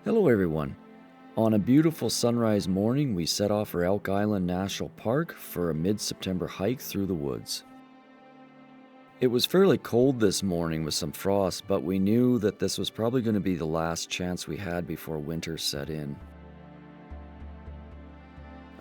Hello, everyone. On a beautiful sunrise morning, we set off for Elk Island National Park for a mid September hike through the woods. It was fairly cold this morning with some frost, but we knew that this was probably going to be the last chance we had before winter set in.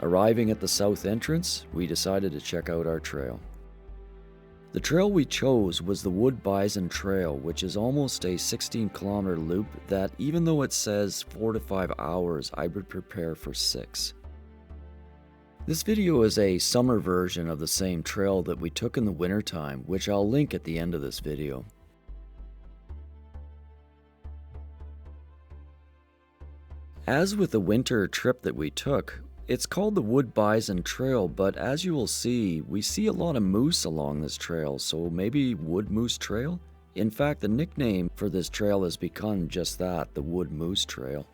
Arriving at the south entrance, we decided to check out our trail. The trail we chose was the Wood Bison Trail, which is almost a 16-kilometer loop that, even though it says 4 to 5 hours, I would prepare for 6. This video is a summer version of the same trail that we took in the wintertime, which I'll link at the end of this video. As with the winter trip that we took, it's called the Wood Bison Trail, but as you will see, we see a lot of moose along this trail, so maybe Wood Moose Trail? In fact, the nickname for this trail has become just that, the Wood Moose Trail.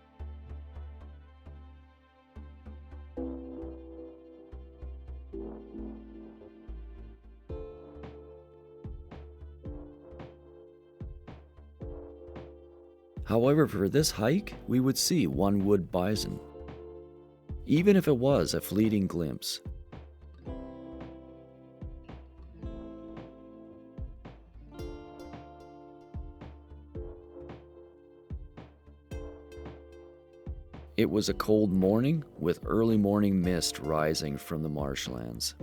However, for this hike, we would see one wood bison, even if it was a fleeting glimpse. It was a cold morning with early morning mist rising from the marshlands.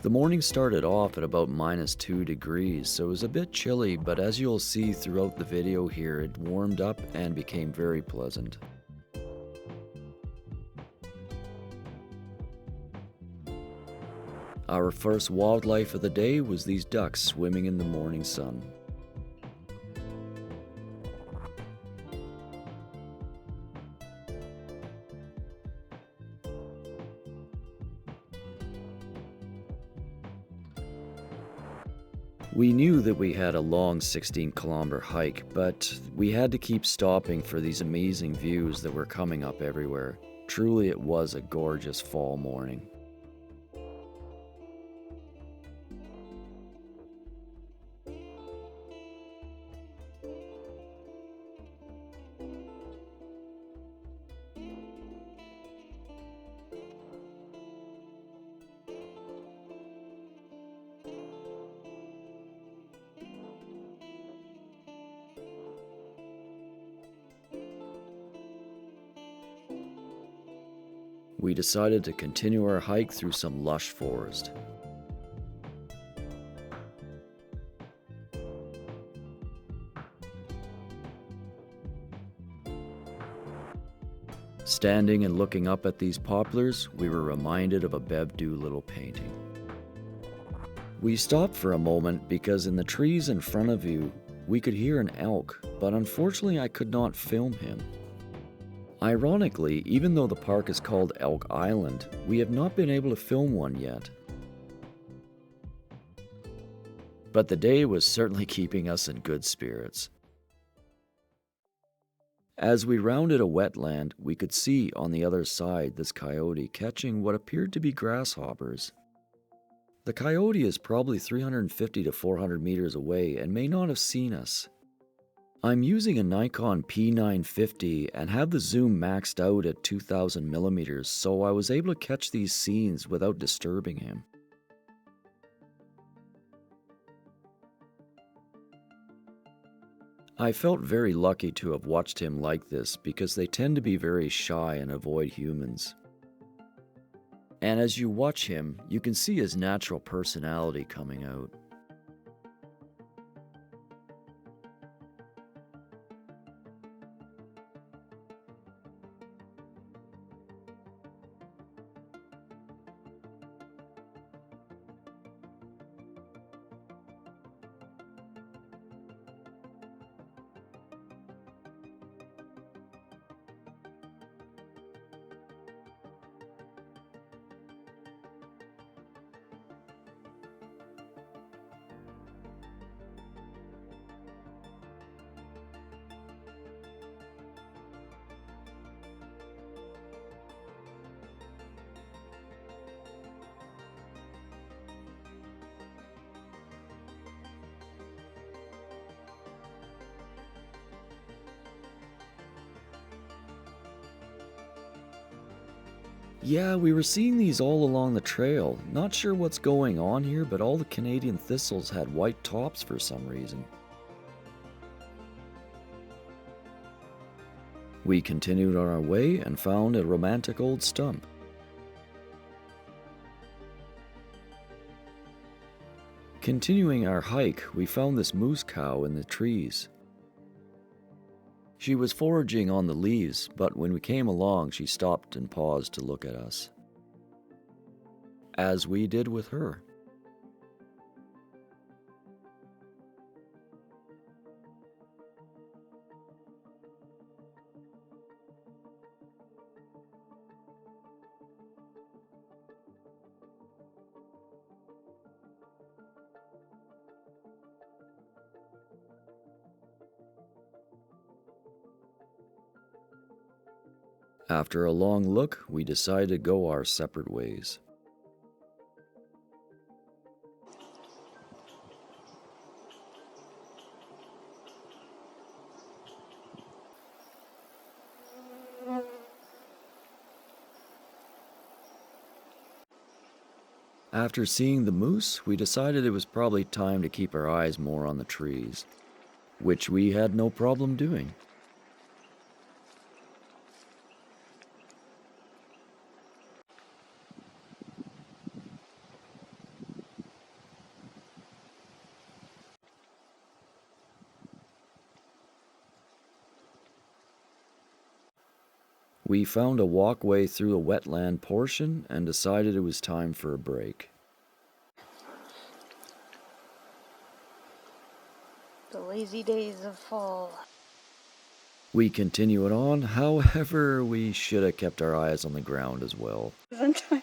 The morning started off at about -2 degrees, so it was a bit chilly, but as you'll see throughout the video here, it warmed up and became very pleasant. Our first wildlife of the day was these ducks swimming in the morning sun. We knew that we had a long 16-kilometer hike, but we had to keep stopping for these amazing views that were coming up everywhere. Truly, it was a gorgeous fall morning. We decided to continue our hike through some lush forest. Standing and looking up at these poplars, we were reminded of a Bev Doolittle painting. We stopped for a moment because in the trees in front of you, we could hear an elk, but unfortunately I could not film him. Ironically, even though the park is called Elk Island, we have not been able to film one yet. But the day was certainly keeping us in good spirits. As we rounded a wetland, we could see on the other side this coyote catching what appeared to be grasshoppers. The coyote is probably 350 to 400 meters away and may not have seen us. I'm using a Nikon P950 and have the zoom maxed out at 2000 millimeters, so I was able to catch these scenes without disturbing him. I felt very lucky to have watched him like this because they tend to be very shy and avoid humans. And as you watch him, you can see his natural personality coming out. Yeah, we were seeing these all along the trail. Not sure what's going on here, but all the Canadian thistles had white tops for some reason. We continued on our way and found a romantic old stump. Continuing our hike, we found this moose cow in the trees. She was foraging on the leaves, but when we came along, she stopped and paused to look at us, as we did with her. After a long look, we decided to go our separate ways. After seeing the moose, we decided it was probably time to keep our eyes more on the trees, which we had no problem doing. We found a walkway through a wetland portion and decided it was time for a break. The lazy days of fall. We continued on, however, we should have kept our eyes on the ground as well. I'm trying.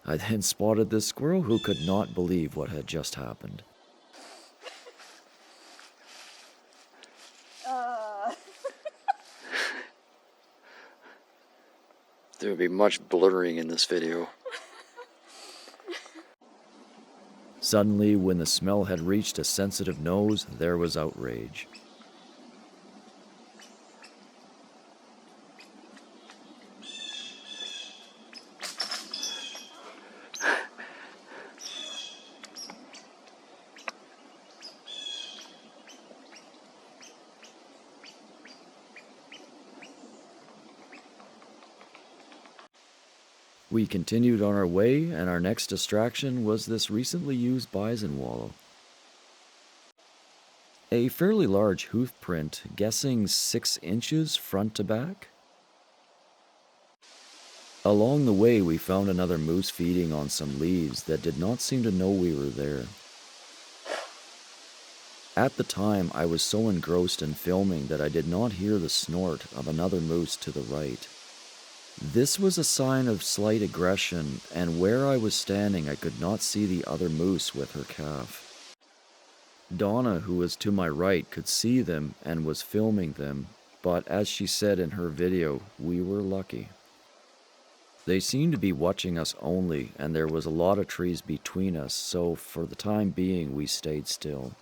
I then spotted this squirrel who could not believe what had just happened. There would be much blurring in this video. Suddenly, when the smell had reached a sensitive nose, there was outrage. We continued on our way, and our next distraction was this recently used bison wallow. A fairly large hoof print, guessing 6 inches front to back. Along the way, we found another moose feeding on some leaves that did not seem to know we were there. At the time, I was so engrossed in filming that I did not hear the snort of another moose to the right. This was a sign of slight aggression, and where I was standing I could not see the other moose with her calf. Donna, who was to my right, could see them and was filming them, but as she said in her video, we were lucky. They seemed to be watching us only, and there was a lot of trees between us, so for the time being we stayed still.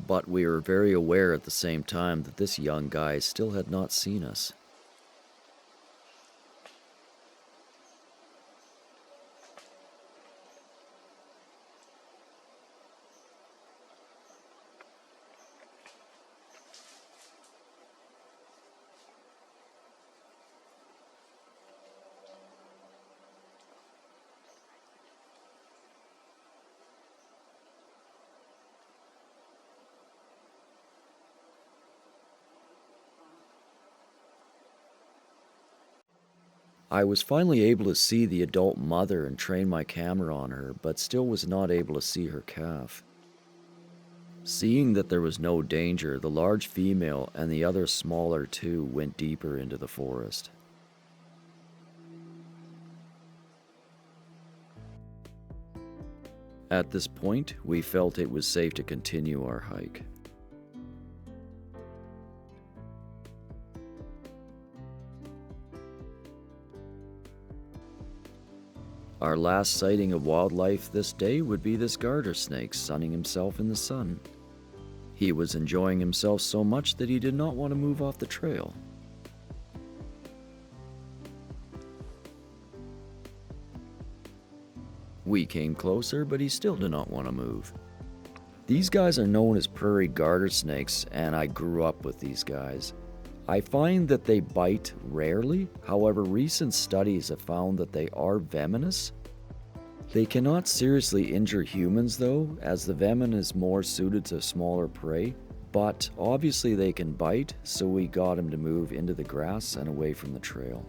But we were very aware at the same time that this young guy still had not seen us. I was finally able to see the adult mother and train my camera on her, but still was not able to see her calf. Seeing that there was no danger, the large female and the other smaller two went deeper into the forest. At this point, we felt it was safe to continue our hike. Our last sighting of wildlife this day would be this garter snake sunning himself in the sun. He was enjoying himself so much that he did not want to move off the trail. We came closer, but he still did not want to move. These guys are known as prairie garter snakes, and I grew up with these guys. I find that they bite rarely, however, recent studies have found that they are venomous. They cannot seriously injure humans though, as the venom is more suited to smaller prey, but obviously they can bite, so we got him to move into the grass and away from the trail.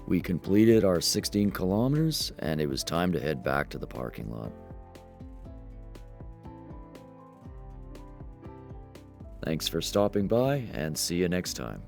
We completed our 16 kilometers and it was time to head back to the parking lot. Thanks for stopping by and see you next time.